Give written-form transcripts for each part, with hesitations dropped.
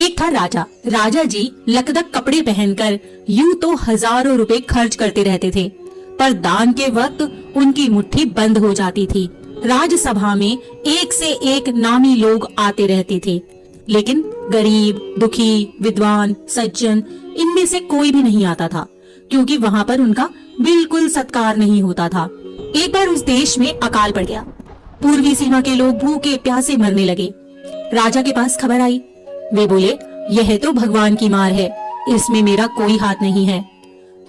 एक था राजा। राजा जी लकदक कपड़े पहनकर यूं तो हजारों रुपए खर्च करते रहते थे, पर दान के वक्त उनकी मुट्ठी बंद हो जाती थी। राजसभा में एक से एक नामी लोग आते रहते थे, लेकिन गरीब, दुखी, विद्वान, सज्जन इनमें से कोई भी नहीं आता था, क्योंकि वहाँ पर उनका बिल्कुल सत्कार नहीं होता था। एक बार उस देश में अकाल पड़ गया। पूर्वी सीमा के लोग भूखे प्यासे मरने लगे। राजा के पास खबर आई। वे बोले, यह तो भगवान की मार है, इसमें मेरा कोई हाथ नहीं है।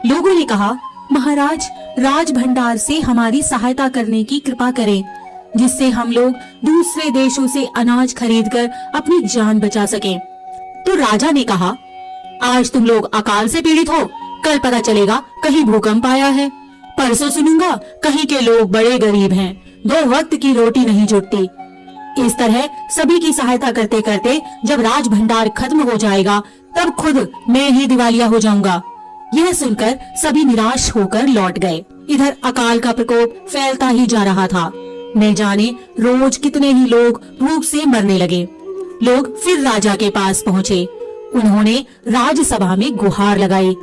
लोगों ने कहा, महाराज, राज भंडार से हमारी सहायता करने की कृपा करें, जिससे हम लोग दूसरे देशों से अनाज खरीदकर अपनी जान बचा सकें। तो राजा ने कहा, आज तुम लोग अकाल से पीड़ित हो, कल पता चलेगा कहीं भूकंप आया है, परसों सुनूंगा कहीं के लोग बड़े गरीब हैं, 2 वक्त की रोटी नहीं जुटती। इस तरह सभी की सहायता करते करते जब राज भंडार खत्म हो जाएगा, तब खुद मैं ही दिवालिया हो जाऊंगा। यह सुनकर सभी निराश होकर लौट गए। इधर अकाल का प्रकोप फैलता ही जा रहा था। न जाने रोज कितने ही लोग भूख से मरने लगे। लोग फिर राजा के पास पहुँचे। उन्होंने राजसभा में गुहार लगाई,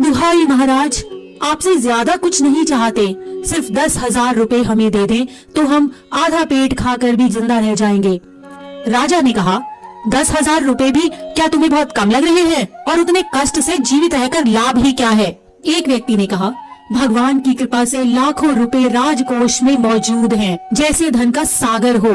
दुहाई महाराज, आपसे ज्यादा कुछ नहीं चाहते, सिर्फ 10,000 रुपए हमें दे दें तो हम आधा पेट खाकर भी जिंदा रह जाएंगे। राजा ने कहा, 10,000 रुपए भी क्या तुम्हें बहुत कम लग रहे हैं? और उतने कष्ट से जीवित रहकर लाभ ही क्या है? एक व्यक्ति ने कहा, भगवान की कृपा से लाखों रुपए राजकोष में मौजूद हैं, जैसे धन का सागर हो।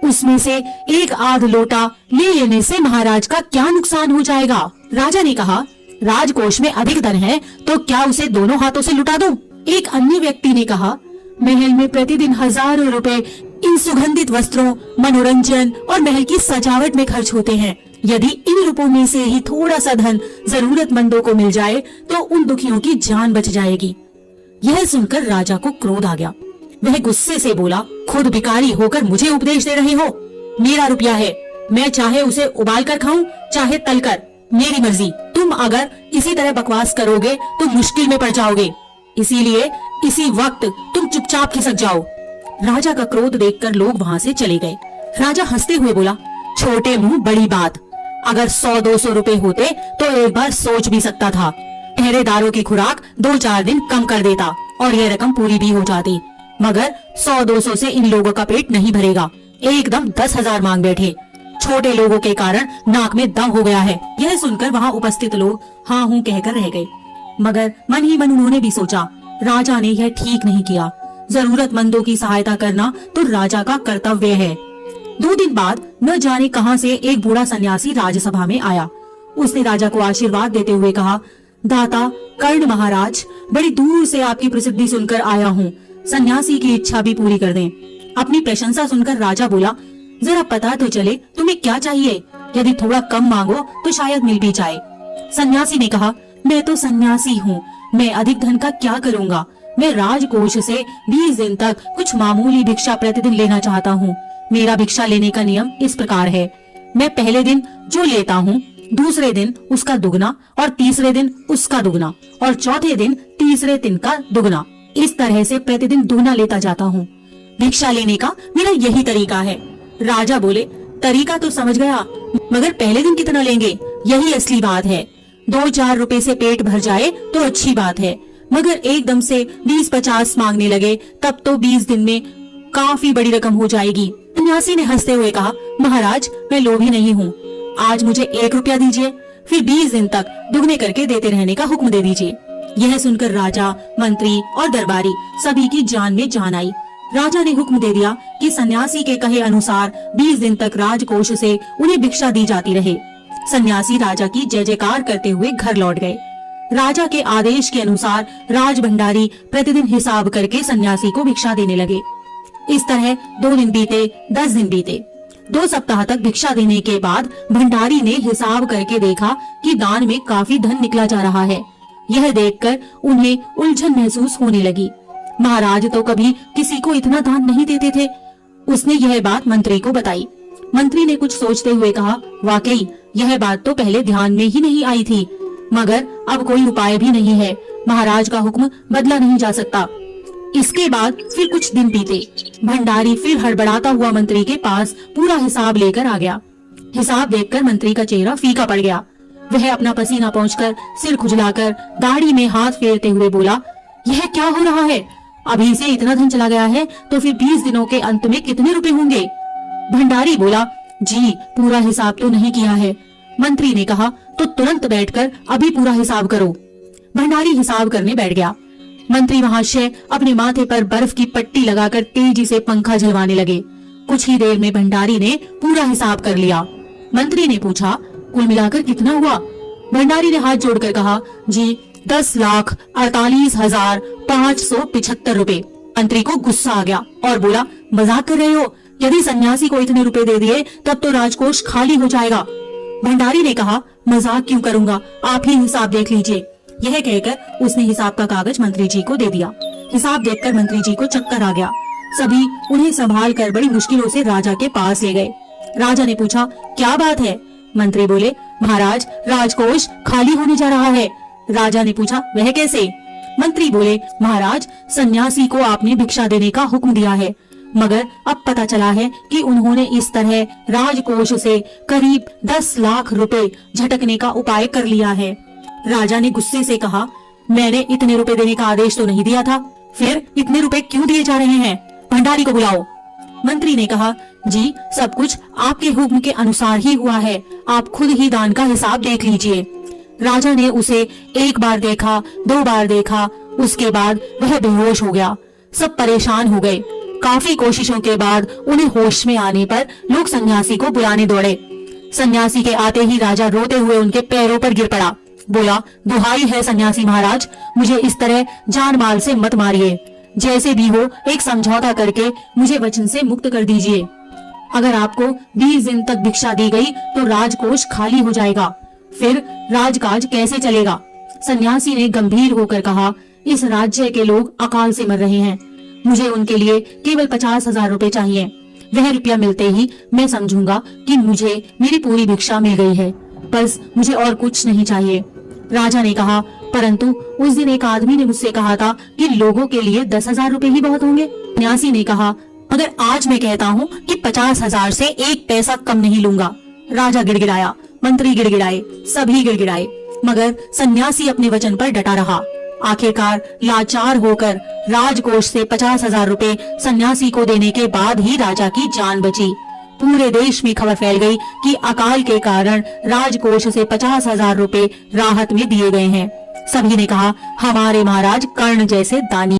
उसमें से एक आध लोटा ले लेने से महाराज का क्या नुकसान हो जाएगा? राजा ने कहा, राजकोष में अधिक धन है तो क्या उसे दोनों हाथों से लुटा दूं? एक अन्य व्यक्ति ने कहा, महल में प्रतिदिन हजारों रुपए इन सुगंधित वस्त्रों, मनोरंजन और महल की सजावट में खर्च होते हैं। यदि इन रुपयों में से ही थोड़ा सा धन जरूरतमंदों को मिल जाए तो उन दुखियों की जान बच जाएगी। यह सुनकर राजा को क्रोध आ गया। वह गुस्से से बोला, खुद भिखारी होकर मुझे उपदेश दे रहे हो? मेरा रुपया है, मैं चाहे उसे उबाल कर खाऊं, चाहे तल कर, मेरी मर्जी। तुम अगर इसी तरह बकवास करोगे तो मुश्किल में पड़ जाओगे, इसीलिए इसी वक्त तुम चुपचाप खिसक जाओ। राजा का क्रोध देखकर लोग वहाँ से चले गए। राजा हंसते हुए बोला, छोटे मुंह बड़ी बात, अगर 100-200 रुपए होते तो एक बार सोच भी सकता था। पहरेदारों की खुराक 2-4 दिन कम कर देता और यह रकम पूरी भी हो जाती, मगर 100-200 से इन लोगों का पेट नहीं भरेगा। एकदम 10,000 मांग बैठे। छोटे लोगों के कारण नाक में दम हो गया है। यह सुनकर वहाँ उपस्थित लोग हाँ हूँ कहकर रह गए, मगर मन ही मन उन्होंने भी सोचा, राजा ने यह ठीक नहीं किया। जरूरतमंदों की सहायता करना तो राजा का कर्तव्य है। 2 दिन बाद न जाने कहां से एक बूढ़ा सन्यासी राजसभा में आया। उसने राजा को आशीर्वाद देते हुए कहा, दाता कर्ण महाराज, बड़ी दूर से आपकी प्रसिद्धि सुनकर आया हूँ, सन्यासी की इच्छा भी पूरी कर दें। अपनी प्रशंसा सुनकर राजा बोला, जरा पता तो चले तुम्हें क्या चाहिए, यदि थोड़ा कम मांगो तो शायद मिल भी जाए। सन्यासी ने कहा, मैं तो सन्यासी हूँ, मैं अधिक धन का क्या करूँगा? मैं राजकोष से 20 दिन तक कुछ मामूली भिक्षा प्रतिदिन लेना चाहता हूँ। मेरा भिक्षा लेने का नियम इस प्रकार है, मैं पहले दिन जो लेता हूँ, दूसरे दिन उसका दुगना और तीसरे दिन उसका दुगना और चौथे दिन तीसरे दिन का दुगना, इस तरह से प्रतिदिन दुगना लेता जाता हूँ। भिक्षा लेने का मेरा यही तरीका है। राजा बोले, तरीका तो समझ गया, मगर पहले दिन कितना लेंगे, यही असली बात है। 2-4 रुपए से पेट भर जाए तो अच्छी बात है, मगर एकदम से 20-50 मांगने लगे तब तो 20 दिन में काफी बड़ी रकम हो जाएगी। सन्यासी ने हंसते हुए कहा, महाराज मैं लोभी नहीं हूँ, आज मुझे 1 रुपया दीजिए, फिर 20 दिन तक दुगने करके देते रहने का हुक्म दे दीजिए। यह सुनकर राजा, मंत्री और दरबारी सभी की जान में जान आई। राजा ने हुक्म दे दिया कि सन्यासी के कहे अनुसार 20 दिन तक राजकोष से उन्हें भिक्षा दी जाती रहे। सन्यासी राजा की जय जयकार करते हुए घर लौट गए। राजा के आदेश के अनुसार राज भंडारी प्रतिदिन हिसाब करके सन्यासी को भिक्षा देने लगे। इस तरह 2 दिन बीते, 10 दिन बीते। 2 सप्ताह तक भिक्षा देने के बाद भंडारी ने हिसाब करके देखा कि दान में काफी धन निकला जा रहा है। यह देखकर उन्हें उलझन महसूस होने लगी। महाराज तो कभी किसी को इतना दान नहीं देते थे। उसने यह बात मंत्री को बताई। मंत्री ने कुछ सोचते हुए कहा, वाकई यह बात तो पहले ध्यान में ही नहीं आई थी, मगर अब कोई उपाय भी नहीं है, महाराज का हुक्म बदला नहीं जा सकता। इसके बाद फिर कुछ दिन बीते। भंडारी फिर हड़बड़ाता हुआ मंत्री के पास पूरा हिसाब लेकर आ गया। हिसाब देखकर मंत्री का चेहरा फीका पड़ गया। वह अपना पसीना पोंछकर, सिर खुजलाकर, दाढ़ी में हाथ फेरते हुए बोला, यह क्या हो रहा है? अभी से इतना धन चला गया है तो फिर 20 दिनों के अंत में कितने रुपए होंगे? भंडारी बोला, जी पूरा हिसाब तो नहीं किया है। मंत्री ने कहा, तो तुरंत बैठकर अभी पूरा हिसाब करो। भंडारी हिसाब करने बैठ गया। मंत्री महाशय अपने माथे पर बर्फ की पट्टी लगाकर तेजी से पंखा झलवाने लगे। कुछ ही देर में भंडारी ने पूरा हिसाब कर लिया। मंत्री ने पूछा, कुल मिलाकर कितना हुआ? भंडारी ने हाथ जोड़कर कहा, जी 10,48,575 रुपए। मंत्री को गुस्सा आ गया और बोला, मजाक कर रहे हो? यदि सन्यासी को इतने रुपए दे दिए तब तो राजकोष खाली हो जाएगा। भंडारी ने कहा, मजाक क्यों करूंगा, आप ही हिसाब देख लीजिए। यह कहकर उसने हिसाब का कागज मंत्री जी को दे दिया। हिसाब देखकर मंत्री जी को चक्कर आ गया। सभी उन्हें संभाल कर बड़ी मुश्किलों से राजा के पास ले गए। राजा ने पूछा, क्या बात है? मंत्री बोले, महाराज राजकोष खाली होने जा रहा है। राजा ने पूछा, वह कैसे? मंत्री बोले, महाराज सन्यासी को आपने भिक्षा देने का हुक्म दिया है, मगर अब पता चला है कि उन्होंने इस तरह राजकोष से करीब 10 लाख रुपए झटकने का उपाय कर लिया है। राजा ने गुस्से से कहा, मैंने इतने रुपए देने का आदेश तो नहीं दिया था, फिर इतने रुपए क्यों दिए जा रहे हैं? भंडारी को बुलाओ। मंत्री ने कहा, जी सब कुछ आपके हुक्म के अनुसार ही हुआ है, आप खुद ही दान का हिसाब देख लीजिए। राजा ने उसे एक बार देखा, 2 बार देखा, उसके बाद वह बेहोश हो गया। सब परेशान हो गए। काफी कोशिशों के बाद उन्हें होश में आने पर लोग सन्यासी को बुलाने दौड़े। सन्यासी के आते ही राजा रोते हुए उनके पैरों पर गिर पड़ा। बोला, दुहाई है सन्यासी महाराज, मुझे इस तरह जान माल से मत मारिए। जैसे भी हो एक समझौता करके मुझे वचन से मुक्त कर दीजिए। अगर आपको 20 दिन तक भिक्षा दी गई तो राजकोष खाली हो जाएगा, फिर राजकाज कैसे चलेगा? सन्यासी ने गंभीर होकर कहा, इस राज्य के लोग अकाल से मर रहे हैं, मुझे उनके लिए केवल 50,000 रुपए चाहिए। वह रुपया मिलते ही मैं समझूंगा कि मुझे मेरी पूरी भिक्षा मिल गई है, बस मुझे और कुछ नहीं चाहिए। राजा ने कहा, परंतु उस दिन एक आदमी ने मुझसे कहा था कि लोगों के लिए 10,000 रुपए ही बहुत होंगे। सन्यासी ने कहा, मगर आज मैं कहता हूँ कि 50,000 से 1 पैसा कम नहीं लूंगा। राजा गिड़गिड़ाया, मंत्री गिड़गिड़ाए, सभी गिड़गिड़ाए, मगर सन्यासी अपने वचन पर डटा रहा। आखिरकार लाचार होकर राजकोष से 50,000 रुपए सन्यासी को देने के बाद ही राजा की जान बची। पूरे देश में खबर फैल गई कि अकाल के कारण राजकोष से 50,000 रुपए राहत में दिए गए हैं। सभी ने कहा, हमारे महाराज कर्ण जैसे दानी